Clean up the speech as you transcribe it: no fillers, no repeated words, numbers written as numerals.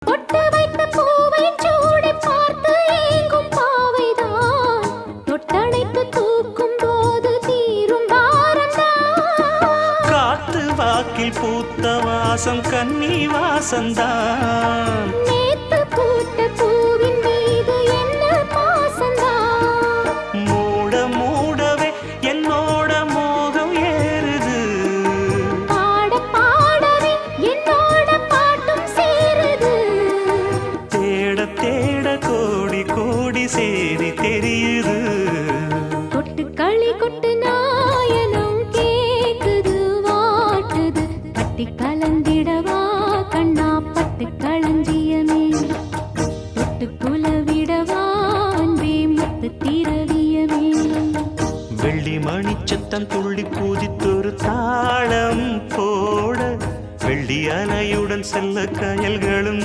பொட்டு வைத்த பூவை சூடி பார்த்து ஏங்கும் பாவைதான் தொட்டணைத்து தூக்கும் போது தீரும் பாரம்தான். காத்து வாக்கில் பூத்த வாசம் கன்னி வாசந்தான். நேத்து பூத்த பூவின் மீது என்ன பாசந்தான். மூட மூடவே என்னோட மோகம் ஏறுது. பாட பாடவே என்னோட பாட்டும் சேருது. தேட தேட கோடி கோடி சேரி தெரியுது. கொட்டு களி கொட்டு நாயனம் கேக்குது வாட்டுது. கட்டி கலந்திடவா கண்ணா பட்டு களஞ்சியமே. தொட்டு குலவிடவா அன்பே முத்து திரவியமே. வெள்ளி மணிச்சத்தம் துள்ளி பூஜித்தொரு தாளம் போட வெள்ளி அலையுடன் செல்ல கயல்களும்